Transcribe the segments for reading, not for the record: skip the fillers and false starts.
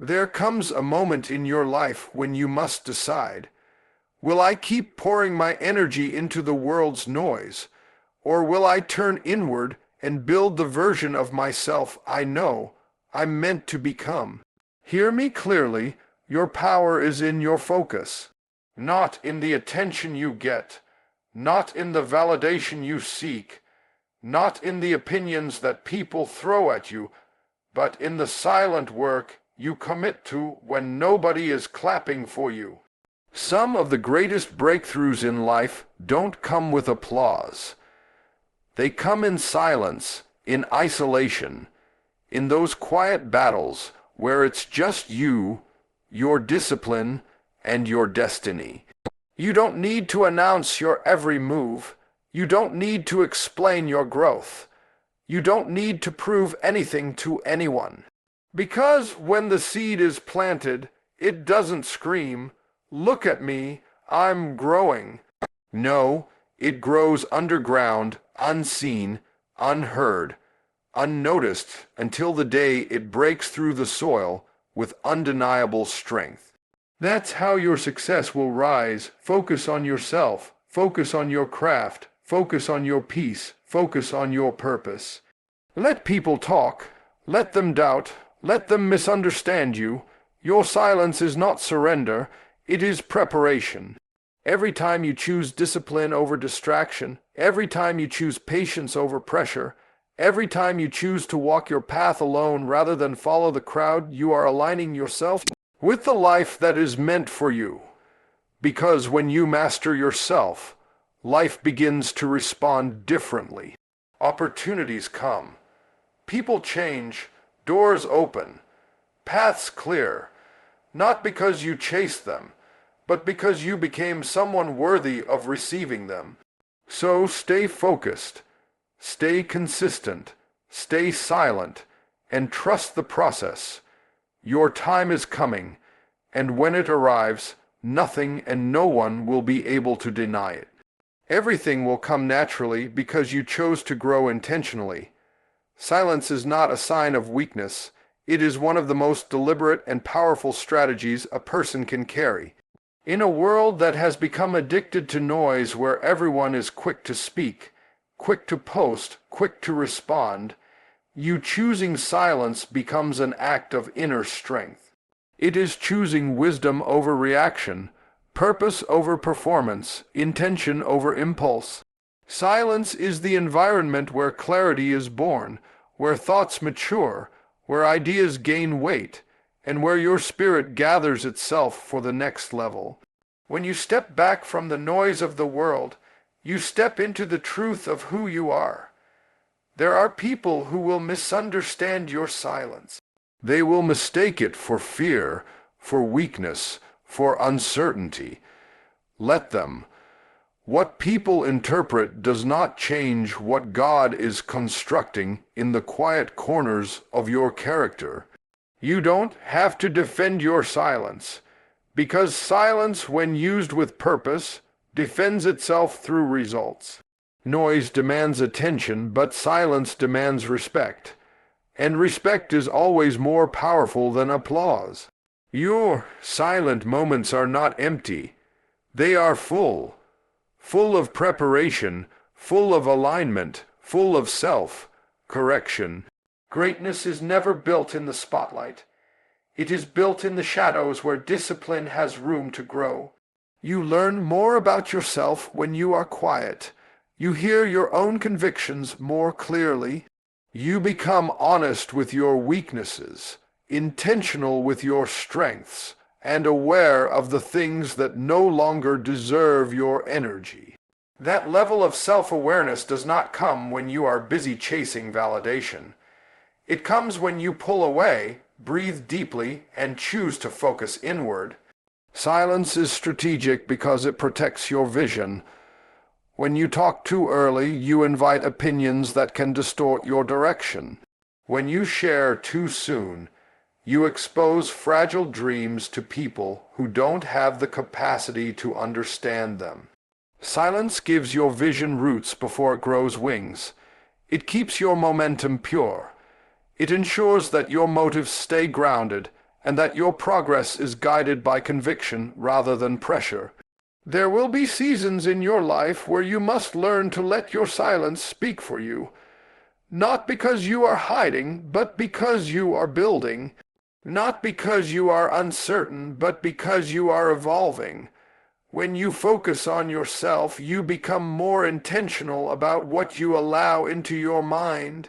There comes a moment in your life when you must decide, will I keep pouring my energy into the world's noise, or will I turn inward and build the version of myself I know I'm meant to become? Hear me clearly, your power is in your focus, not in the attention you get, not in the validation you seek, not in the opinions that people throw at you, but in the silent work you commit to when nobody is clapping for you. Some of the greatest breakthroughs in life don't come with applause. They come in silence, in isolation, in those quiet battles where it's just you, your discipline, and your destiny. You don't need to announce your every move. You don't need to explain your growth. You don't need to prove anything to anyone. Because when the seed is planted, it doesn't scream, "Look at me, I'm growing." No, it grows underground, unseen, unheard, unnoticed until the day it breaks through the soil with undeniable strength. That's how your success will rise. Focus on yourself. Focus on your craft. Focus on your peace. Focus on your purpose. Let people talk. Let them doubt. Let them misunderstand you. Your silence is not surrender. It is preparation. Every time you choose discipline over distraction, every time you choose patience over pressure, every time you choose to walk your path alone rather than follow the crowd, you are aligning yourself with the life that is meant for you. Because when you master yourself, life begins to respond differently. Opportunities come. People change. Doors open. Paths clear. Not because you chased them, but because you became someone worthy of receiving them. So stay focused. Stay consistent. Stay silent. And trust the process. Your time is coming, and when it arrives, nothing and no one will be able to deny it. Everything will come naturally because you chose to grow intentionally. Silence is not a sign of weakness. It is one of the most deliberate and powerful strategies a person can carry. In a world that has become addicted to noise where everyone is quick to speak, quick to post, quick to respond, you choosing silence becomes an act of inner strength. It is choosing wisdom over reaction, purpose over performance, intention over impulse. Silence is the environment where clarity is born, where thoughts mature, where ideas gain weight, and where your spirit gathers itself for the next level. When you step back from the noise of the world, you step into the truth of who you are. There are people who will misunderstand your silence. They will mistake it for fear, for weakness, for uncertainty. Let them. What people interpret does not change what God is constructing in the quiet corners of your character. You don't have to defend your silence, because silence, when used with purpose, defends itself through results. Noise demands attention, but silence demands respect, and respect is always more powerful than applause. Your silent moments are not empty. They are full. Full of preparation, full of alignment, full of self-correction. Greatness is never built in the spotlight. It is built in the shadows where discipline has room to grow. You learn more about yourself when you are quiet. You hear your own convictions more clearly. You become honest with your weaknesses, intentional with your strengths, and aware of the things that no longer deserve your energy. That level of self-awareness does not come when you are busy chasing validation. It comes when you pull away, breathe deeply, and choose to focus inward. Silence is strategic because it protects your vision. When you talk too early, you invite opinions that can distort your direction. When you share too soon, you expose fragile dreams to people who don't have the capacity to understand them. Silence gives your vision roots before it grows wings. It keeps your momentum pure. It ensures that your motives stay grounded and that your progress is guided by conviction rather than pressure. There will be seasons in your life where you must learn to let your silence speak for you, not because you are hiding, but because you are building, not because you are uncertain, but because you are evolving. When you focus on yourself, you become more intentional about what you allow into your mind.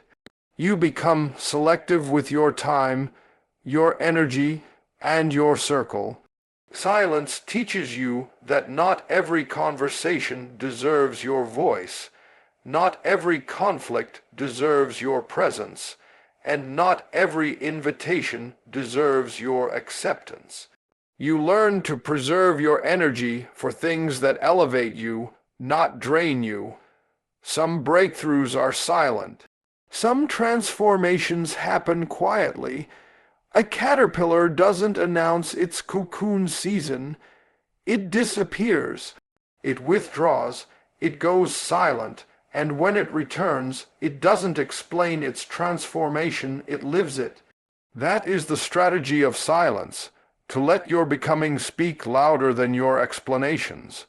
You become selective with your time, your energy, and your circle. Silence teaches you that not every conversation deserves your voice, not every conflict deserves your presence, and not every invitation deserves your acceptance. You learn to preserve your energy for things that elevate you, not drain you. Some breakthroughs are silent. Some transformations happen quietly. A caterpillar doesn't announce its cocoon season. It disappears. It withdraws. It goes silent. And when it returns, it doesn't explain its transformation, it lives it. That is the strategy of silence, to let your becoming speak louder than your explanations.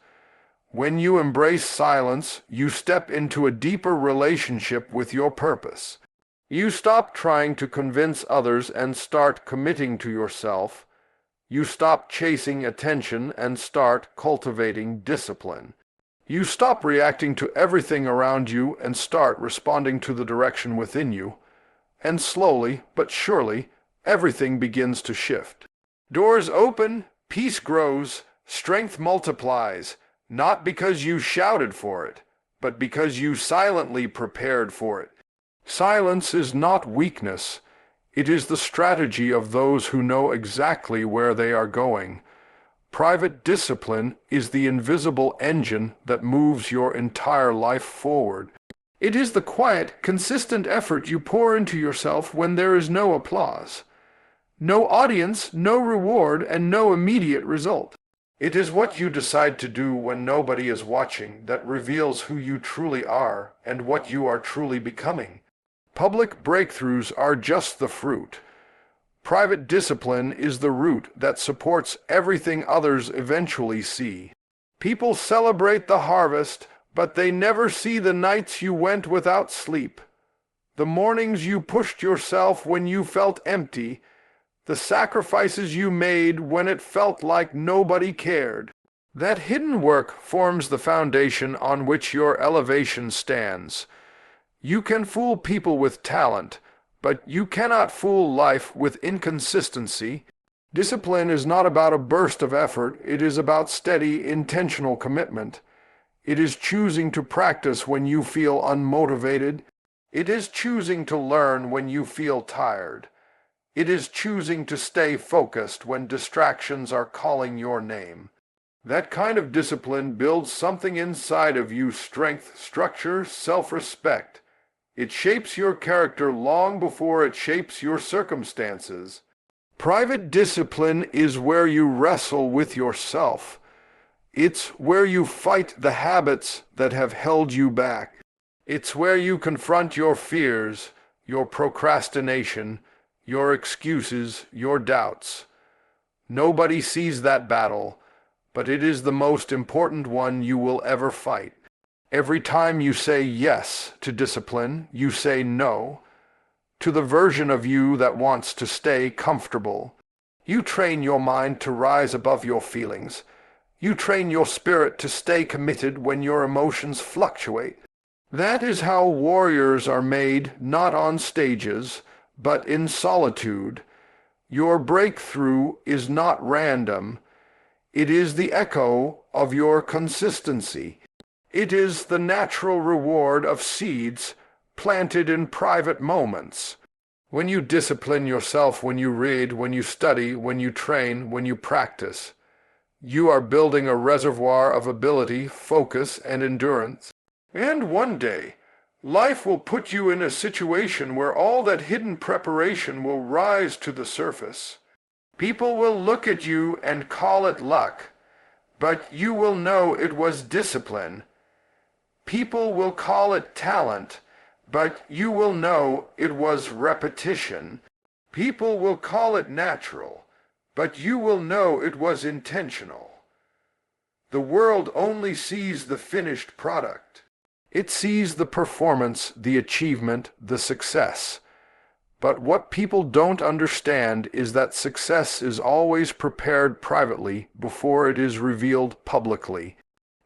When you embrace silence, you step into a deeper relationship with your purpose. You stop trying to convince others and start committing to yourself. You stop chasing attention and start cultivating discipline. You stop reacting to everything around you and start responding to the direction within you. And slowly, but surely, everything begins to shift. Doors open, peace grows, strength multiplies, not because you shouted for it, but because you silently prepared for it. Silence is not weakness. It is the strategy of those who know exactly where they are going. Private discipline is the invisible engine that moves your entire life forward. It is the quiet, consistent effort you pour into yourself when there is no applause. No audience, no reward, and no immediate result. It is what you decide to do when nobody is watching that reveals who you truly are and what you are truly becoming. Public breakthroughs are just the fruit. Private discipline is the root that supports everything others eventually see. People celebrate the harvest, but they never see the nights you went without sleep, the mornings you pushed yourself when you felt empty, the sacrifices you made when it felt like nobody cared. That hidden work forms the foundation on which your elevation stands. You can fool people with talent, but you cannot fool life with inconsistency. Discipline is not about a burst of effort, it is about steady, intentional commitment. It is choosing to practice when you feel unmotivated. It is choosing to learn when you feel tired. It is choosing to stay focused when distractions are calling your name. That kind of discipline builds something inside of you: strength, structure, self-respect. It shapes your character long before it shapes your circumstances. Private discipline is where you wrestle with yourself. It's where you fight the habits that have held you back. It's where you confront your fears, your procrastination, your excuses, your doubts. Nobody sees that battle, but it is the most important one you will ever fight. Every time you say yes to discipline, you say no to the version of you that wants to stay comfortable. You train your mind to rise above your feelings. You train your spirit to stay committed when your emotions fluctuate. That is how warriors are made, not on stages, but in solitude. Your breakthrough is not random. It is the echo of your consistency. It is the natural reward of seeds planted in private moments. When you discipline yourself, when you read, when you study, when you train, when you practice, you are building a reservoir of ability, focus, and endurance. And one day, life will put you in a situation where all that hidden preparation will rise to the surface. People will look at you and call it luck, but you will know it was discipline. People will call it talent, but you will know it was repetition. People will call it natural, but you will know it was intentional. The world only sees the finished product. It sees the performance, the achievement, the success. But what people don't understand is that success is always prepared privately before it is revealed publicly.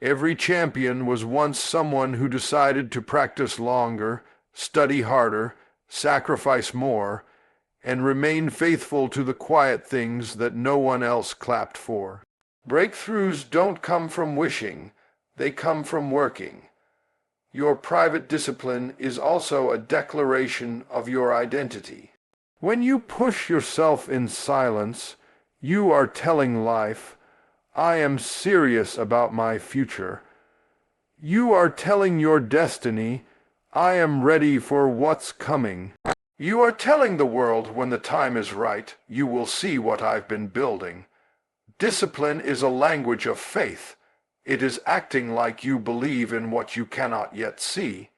Every champion was once someone who decided to practice longer, study harder, sacrifice more, and remain faithful to the quiet things that no one else clapped for. Breakthroughs don't come from wishing, they come from working. Your private discipline is also a declaration of your identity. When you push yourself in silence, you are telling life, I am serious about my future. You are telling your destiny, I am ready for what's coming. You are telling the world when the time is right, you will see what I've been building. Discipline is a language of faith. It is acting like you believe in what you cannot yet see.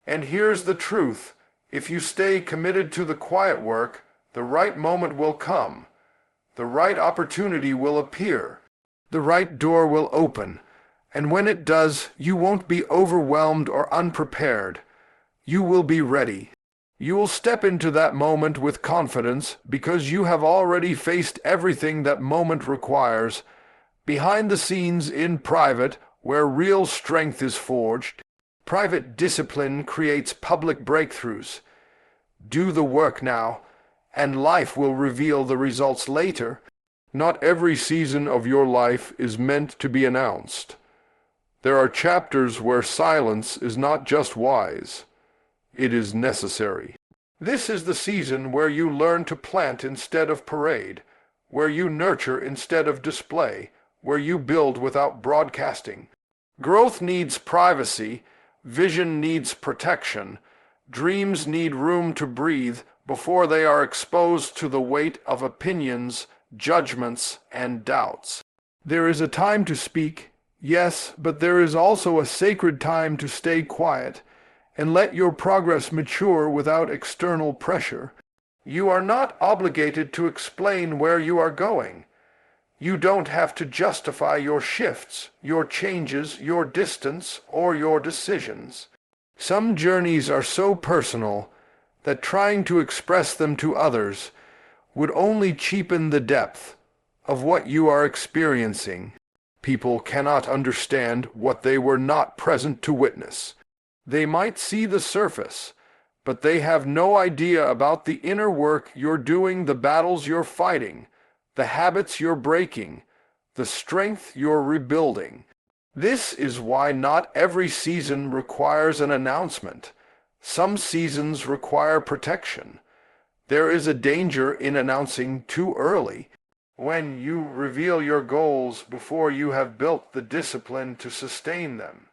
And here's the truth. If you stay committed to the quiet work, the right moment will come. The right opportunity will appear. The right door will open. And when it does, you won't be overwhelmed or unprepared. You will be ready. You will step into that moment with confidence because you have already faced everything that moment requires. Behind the scenes in private, where real strength is forged, private discipline creates public breakthroughs. Do the work now, and life will reveal the results later. Not every season of your life is meant to be announced. There are chapters where silence is not just wise, it is necessary. This is the season where you learn to plant instead of parade, where you nurture instead of display, where you build without broadcasting. Growth needs privacy, vision needs protection, dreams need room to breathe before they are exposed to the weight of opinions, judgments, and doubts. There is a time to speak, yes, but there is also a sacred time to stay quiet and let your progress mature without external pressure. You are not obligated to explain where you are going. You don't have to justify your shifts, your changes, your distance, or your decisions. Some journeys are so personal that trying to express them to others would only cheapen the depth of what you are experiencing. People cannot understand what they were not present to witness. They might see the surface, but they have no idea about the inner work you're doing, the battles you're fighting, the habits you're breaking, the strength you're rebuilding. This is why not every season requires an announcement. Some seasons require protection. There is a danger in announcing too early, when you reveal your goals before you have built the discipline to sustain them.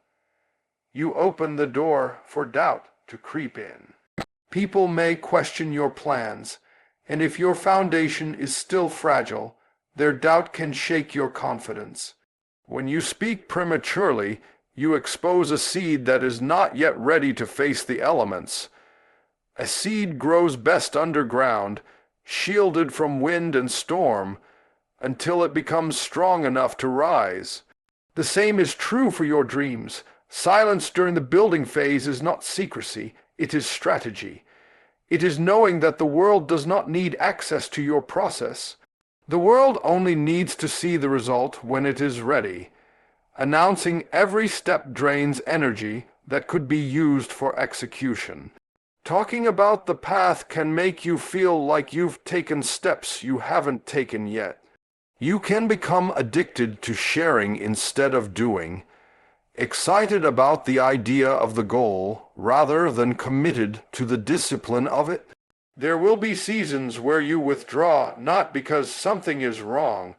You open the door for doubt to creep in. People may question your plans, and if your foundation is still fragile, their doubt can shake your confidence. When you speak prematurely, you expose a seed that is not yet ready to face the elements. A seed grows best underground, shielded from wind and storm, until it becomes strong enough to rise. The same is true for your dreams. Silence during the building phase is not secrecy, it is strategy. It is knowing that the world does not need access to your process. The world only needs to see the result when it is ready. Announcing every step drains energy that could be used for execution. Talking about the path can make you feel like you've taken steps you haven't taken yet. You can become addicted to sharing instead of doing, excited about the idea of the goal rather than committed to the discipline of it. There will be seasons where you withdraw not because something is wrong,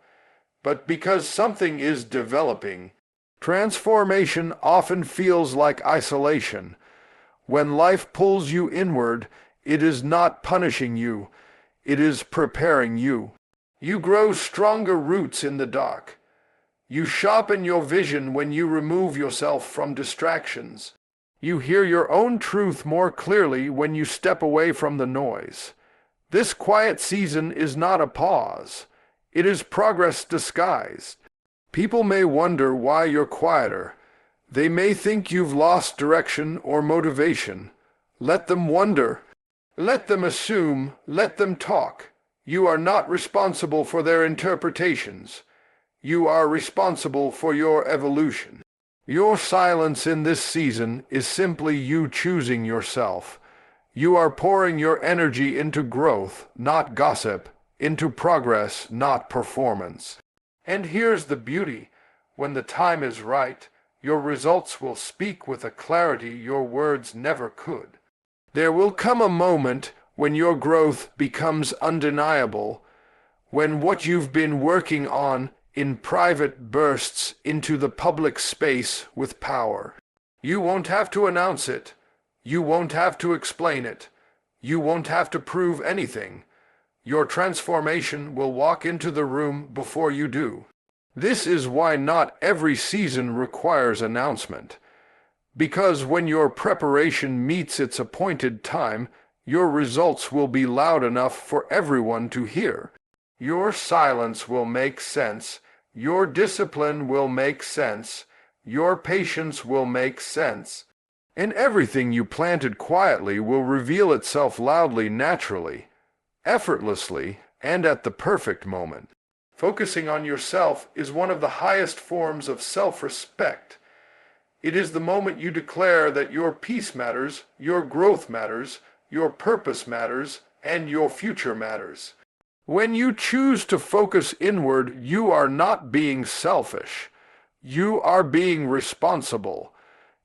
but because something is developing. Transformation often feels like isolation. When life pulls you inward, it is not punishing you, it is preparing you. You grow stronger roots in the dark. You sharpen your vision when you remove yourself from distractions. You hear your own truth more clearly when you step away from the noise. This quiet season is not a pause. It is progress disguised. People may wonder why you're quieter. They may think you've lost direction or motivation. Let them wonder. Let them assume. Let them talk. You are not responsible for their interpretations. You are responsible for your evolution. Your silence in this season is simply you choosing yourself. You are pouring your energy into growth, not gossip, into progress, not performance. And here's the beauty. When the time is right, your results will speak with a clarity your words never could. There will come a moment when your growth becomes undeniable, when what you've been working on in private bursts into the public space with power. You won't have to announce it. You won't have to explain it. You won't have to prove anything. Your transformation will walk into the room before you do. This is why not every season requires announcement. Because when your preparation meets its appointed time, your results will be loud enough for everyone to hear. Your silence will make sense. Your discipline will make sense. Your patience will make sense. And everything you planted quietly will reveal itself loudly, naturally, effortlessly, and at the perfect moment. Focusing on yourself is one of the highest forms of self-respect. It is the moment you declare that your peace matters, your growth matters, your purpose matters, and your future matters. When you choose to focus inward, you are not being selfish. You are being responsible.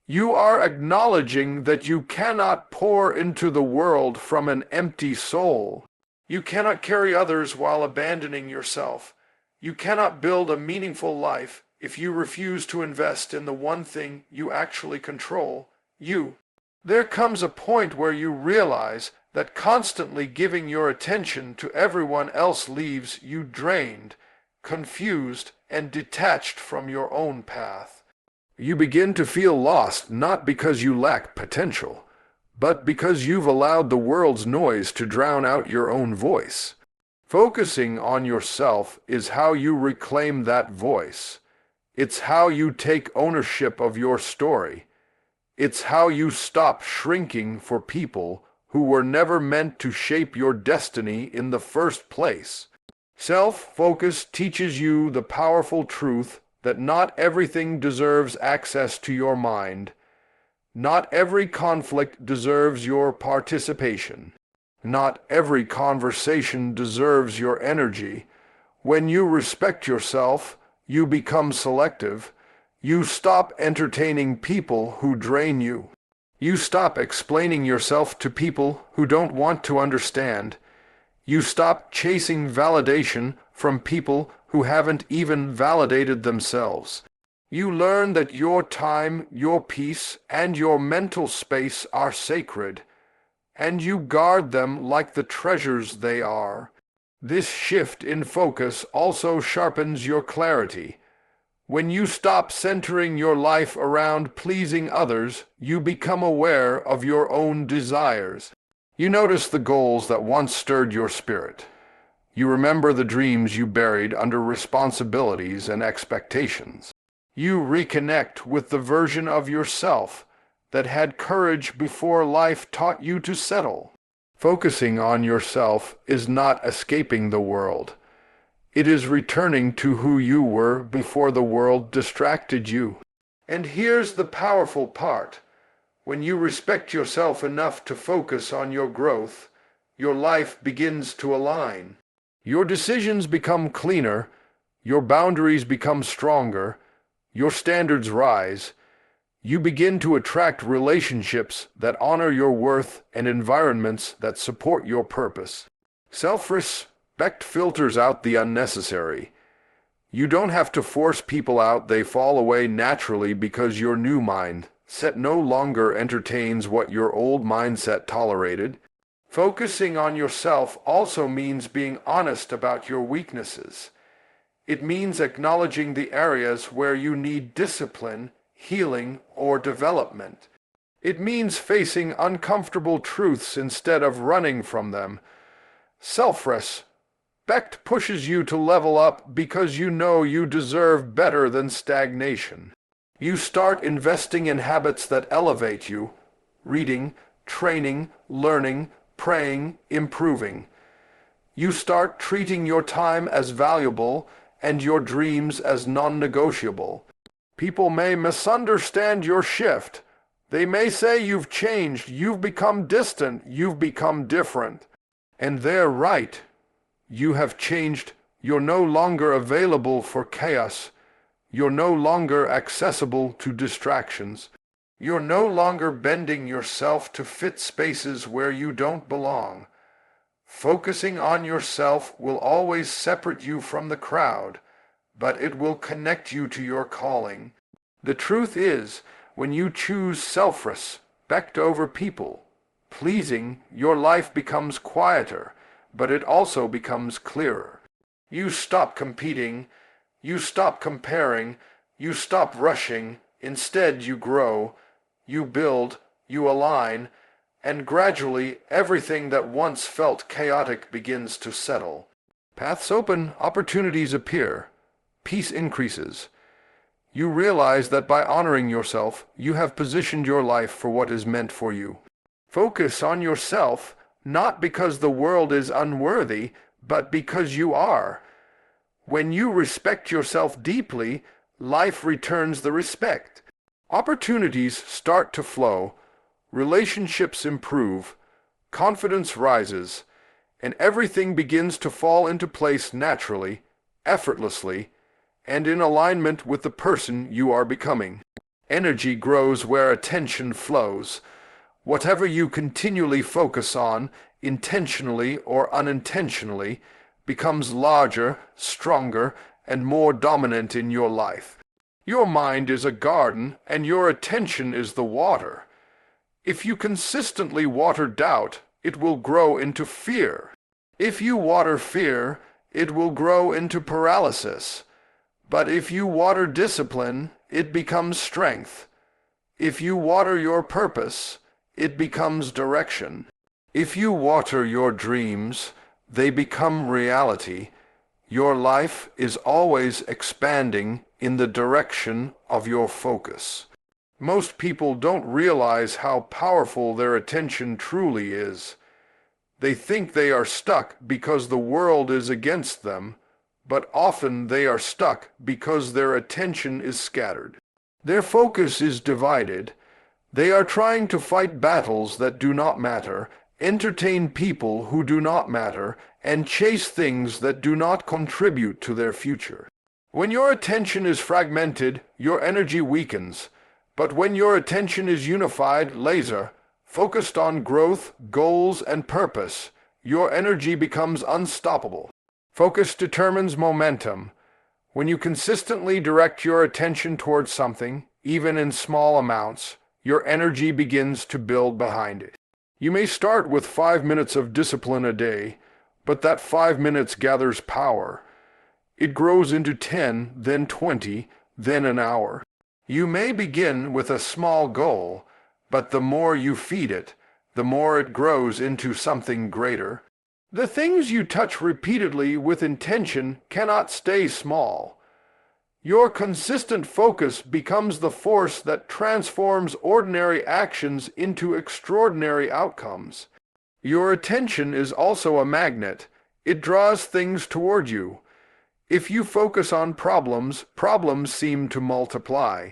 You are acknowledging that you cannot pour into the world from an empty soul. You cannot carry others while abandoning yourself. You cannot build a meaningful life if you refuse to invest in the one thing you actually control, you. There comes a point where you realize that constantly giving your attention to everyone else leaves you drained, confused, and detached from your own path. You begin to feel lost not because you lack potential, but because you've allowed the world's noise to drown out your own voice. Focusing on yourself is how you reclaim that voice. It's how you take ownership of your story. It's how you stop shrinking for people who were never meant to shape your destiny in the first place. Self-focus teaches you the powerful truth that not everything deserves access to your mind. Not every conflict deserves your participation. Not every conversation deserves your energy. When you respect yourself, you become selective. You stop entertaining people who drain you. You stop explaining yourself to people who don't want to understand. You stop chasing validation from people who haven't even validated themselves. You learn that your time, your peace, and your mental space are sacred, and you guard them like the treasures they are. This shift in focus also sharpens your clarity. When you stop centering your life around pleasing others, you become aware of your own desires. You notice the goals that once stirred your spirit. You remember the dreams you buried under responsibilities and expectations. You reconnect with the version of yourself that had courage before life taught you to settle. Focusing on yourself is not escaping the world. It is returning to who you were before the world distracted you. And here's the powerful part. When you respect yourself enough to focus on your growth, your life begins to align. Your decisions become cleaner, your boundaries become stronger, your standards rise. You begin to attract relationships that honor your worth and environments that support your purpose. Self-respect filters out the unnecessary. You don't have to force people out, they fall away naturally because your new mindset no longer entertains what your old mindset tolerated. Focusing on yourself also means being honest about your weaknesses. It means acknowledging the areas where you need discipline, healing, or development. It means facing uncomfortable truths instead of running from them. Self-respect Becht pushes you to level up because you know you deserve better than stagnation. You start investing in habits that elevate you: reading, training, learning, praying, improving. You start treating your time as valuable and your dreams as non-negotiable. People may misunderstand your shift. They may say you've changed, you've become distant, you've become different. And they're right. You have changed. You're no longer available for chaos. You're no longer accessible to distractions. You're no longer bending yourself to fit spaces where you don't belong. Focusing on yourself will always separate you from the crowd, but it will connect you to your calling. The truth is, when you choose self-respect over people pleasing, your life becomes quieter, but it also becomes clearer. You stop competing, you stop comparing, you stop rushing. Instead, you grow, you build, you align, and gradually everything that once felt chaotic begins to settle. Paths open, opportunities appear, peace increases. You realize that by honoring yourself, you have positioned your life for what is meant for you. Focus on yourself, not because the world is unworthy, but because you are. When you respect yourself deeply, life returns the respect. Opportunities start to flow, relationships improve, confidence rises, and everything begins to fall into place naturally, effortlessly, and in alignment with the person you are becoming. Energy grows where attention flows. Whatever you continually focus on, intentionally or unintentionally, becomes larger, stronger, and more dominant in your life. Your mind is a garden, and your attention is the water. If you consistently water doubt, it will grow into fear. If you water fear, it will grow into paralysis. But if you water discipline, it becomes strength. If you water your purpose, it becomes direction. If you water your dreams, they become reality. Your life is always expanding in the direction of your focus. Most people don't realize how powerful their attention truly is. They think they are stuck because the world is against them, but often they are stuck because their attention is scattered. Their focus is divided. They are trying to fight battles that do not matter, entertain people who do not matter, and chase things that do not contribute to their future. When your attention is fragmented, your energy weakens. But when your attention is unified, laser, focused on growth, goals, and purpose, your energy becomes unstoppable. Focus determines momentum. When you consistently direct your attention towards something, even in small amounts, your energy begins to build behind it. You may start with 5 minutes of discipline a day, but that 5 minutes gathers power. It grows into 10, then 20, then an hour. You may begin with a small goal, but the more you feed it, the more it grows into something greater. The things you touch repeatedly with intention cannot stay small. Your consistent focus becomes the force that transforms ordinary actions into extraordinary outcomes. Your attention is also a magnet. It draws things toward you. If you focus on problems, problems seem to multiply.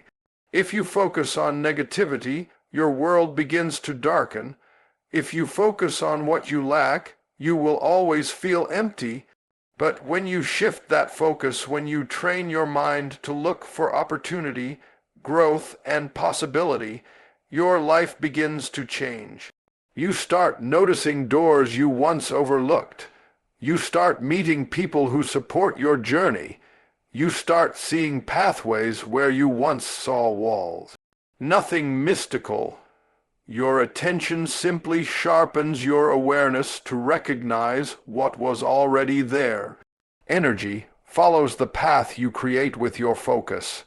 If you focus on negativity, your world begins to darken. If you focus on what you lack, you will always feel empty. But when you shift that focus, when you train your mind to look for opportunity, growth, and possibility, your life begins to change. You start noticing doors you once overlooked. You start meeting people who support your journey. You start seeing pathways where you once saw walls. Nothing mystical. Your attention simply sharpens your awareness to recognize what was already there. Energy follows the path you create with your focus.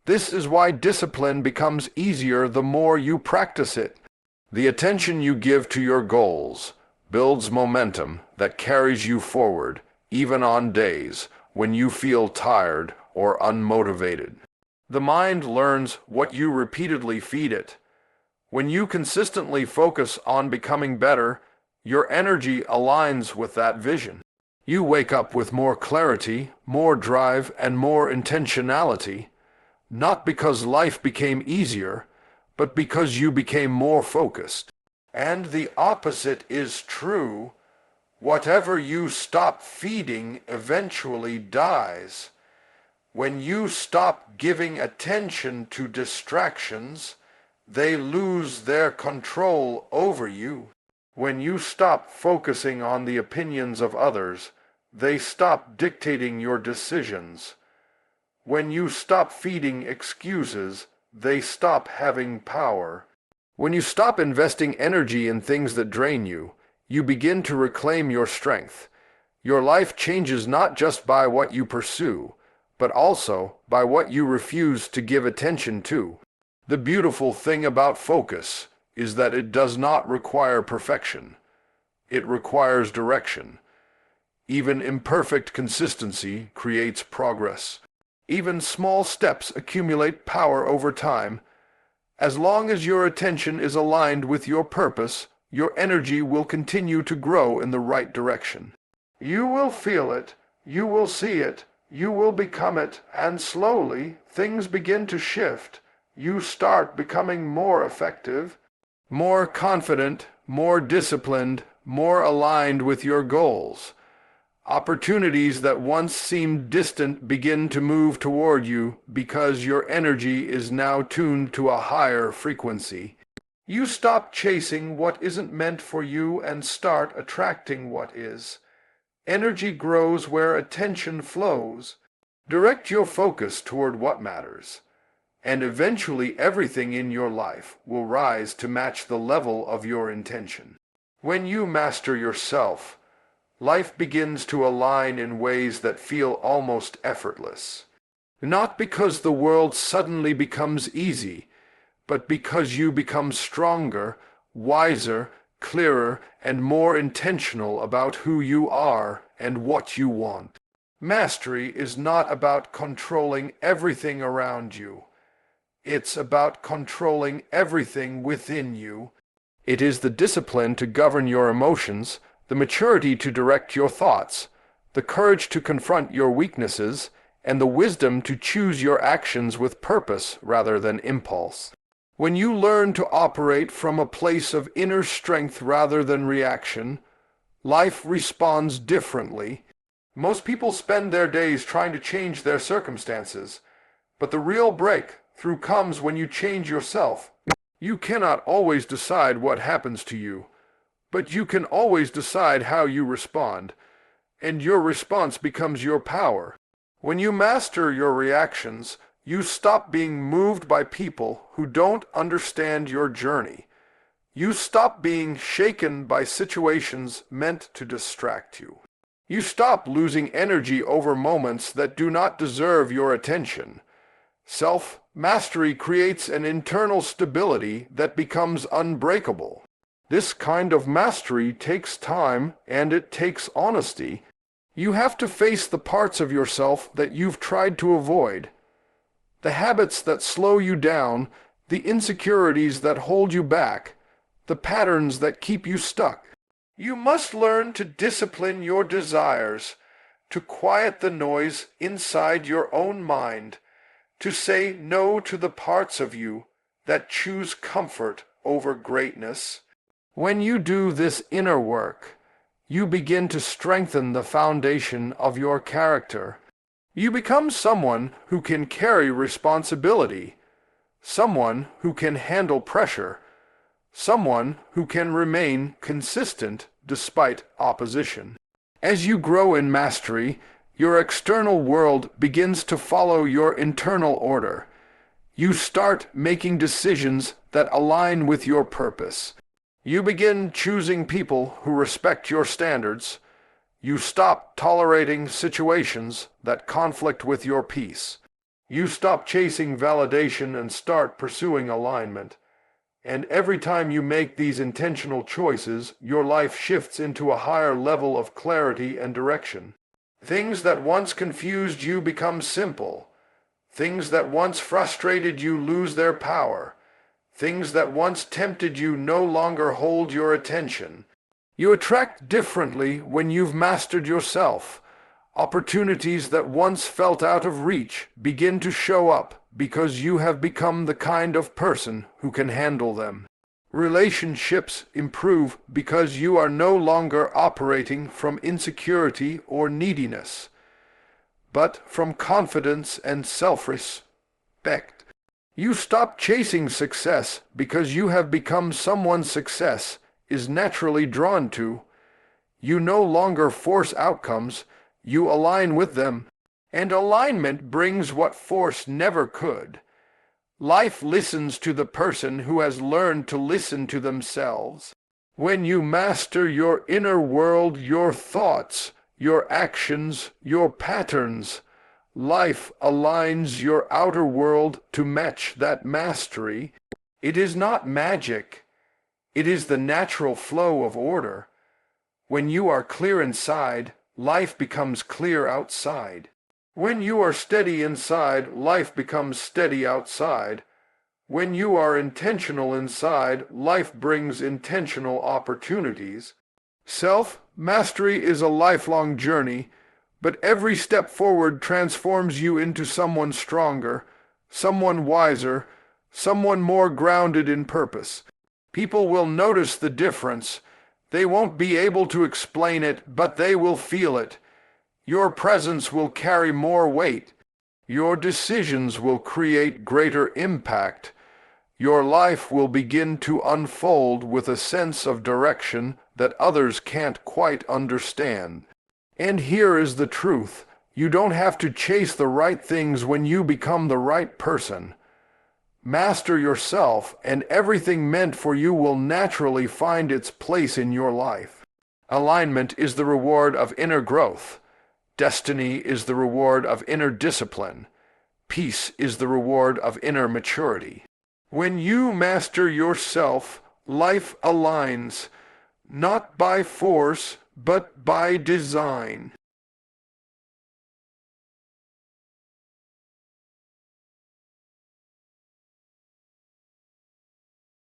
This is why discipline becomes easier the more you practice it. The attention you give to your goals builds momentum that carries you forward, even on days when you feel tired or unmotivated. The mind learns what you repeatedly feed it. When you consistently focus on becoming better, your energy aligns with that vision. You wake up with more clarity, more drive, and more intentionality, not because life became easier, but because you became more focused. And the opposite is true. Whatever you stop feeding eventually dies. When you stop giving attention to distractions, they lose their control over you. When you stop focusing on the opinions of others, they stop dictating your decisions. When you stop feeding excuses, they stop having power. When you stop investing energy in things that drain you, you begin to reclaim your strength. Your life changes not just by what you pursue, but also by what you refuse to give attention to. The beautiful thing about focus is that it does not require perfection. It requires direction. Even imperfect consistency creates progress. Even small steps accumulate power over time. As long as your attention is aligned with your purpose, your energy will continue to grow in the right direction. You will feel it, you will see it, you will become it, and slowly things begin to shift. You start becoming more effective, more confident, more disciplined, more aligned with your goals. Opportunities that once seemed distant begin to move toward you because your energy is now tuned to a higher frequency. You stop chasing what isn't meant for you and start attracting what is. Energy grows where attention flows. Direct your focus toward what matters, and eventually everything in your life will rise to match the level of your intention. When you master yourself, life begins to align in ways that feel almost effortless. Not because the world suddenly becomes easy, but because you become stronger, wiser, clearer, and more intentional about who you are and what you want. Mastery is not about controlling everything around you. It's about controlling everything within you. It is the discipline to govern your emotions, the maturity to direct your thoughts, the courage to confront your weaknesses, and the wisdom to choose your actions with purpose rather than impulse. When you learn to operate from a place of inner strength rather than reaction, life responds differently. Most people spend their days trying to change their circumstances, but the real breakthrough comes when you change yourself. You cannot always decide what happens to you, but you can always decide how you respond, and your response becomes your power. When you master your reactions, you stop being moved by people who don't understand your journey. You stop being shaken by situations meant to distract you. You stop losing energy over moments that do not deserve your attention. Self-mastery creates an internal stability that becomes unbreakable. This kind of mastery takes time, and it takes honesty. You have to face the parts of yourself that you've tried to avoid, the habits that slow you down, the insecurities that hold you back, the patterns that keep you stuck. You must learn to discipline your desires, to quiet the noise inside your own mind, to say no to the parts of you that choose comfort over greatness. When you do this inner work, you begin to strengthen the foundation of your character. You become someone who can carry responsibility, someone who can handle pressure, someone who can remain consistent despite opposition. As you grow in mastery, your external world begins to follow your internal order. You start making decisions that align with your purpose. You begin choosing people who respect your standards. You stop tolerating situations that conflict with your peace. You stop chasing validation and start pursuing alignment. And every time you make these intentional choices, your life shifts into a higher level of clarity and direction. Things that once confused you become simple. Things that once frustrated you lose their power. Things that once tempted you no longer hold your attention. You attract differently when you've mastered yourself. Opportunities that once felt out of reach begin to show up because you have become the kind of person who can handle them. Relationships improve because you are no longer operating from insecurity or neediness, but from confidence and self-respect. You stop chasing success because you have become someone success is naturally drawn to. You no longer force outcomes, you align with them, and alignment brings what force never could. Life listens to the person who has learned to listen to themselves. When you master your inner world, your thoughts, your actions, your patterns, life aligns your outer world to match that mastery. It is not magic. It is the natural flow of order. When you are clear inside, life becomes clear outside. When you are steady inside, life becomes steady outside. When you are intentional inside, life brings intentional opportunities. Self-mastery is a lifelong journey, but every step forward transforms you into someone stronger, someone wiser, someone more grounded in purpose. People will notice the difference. They won't be able to explain it, but they will feel it. Your presence will carry more weight. Your decisions will create greater impact. Your life will begin to unfold with a sense of direction that others can't quite understand. And here is the truth. You don't have to chase the right things when you become the right person. Master yourself, and everything meant for you will naturally find its place in your life. Alignment is the reward of inner growth. Destiny is the reward of inner discipline. Peace is the reward of inner maturity. When you master yourself, life aligns, not by force, but by design.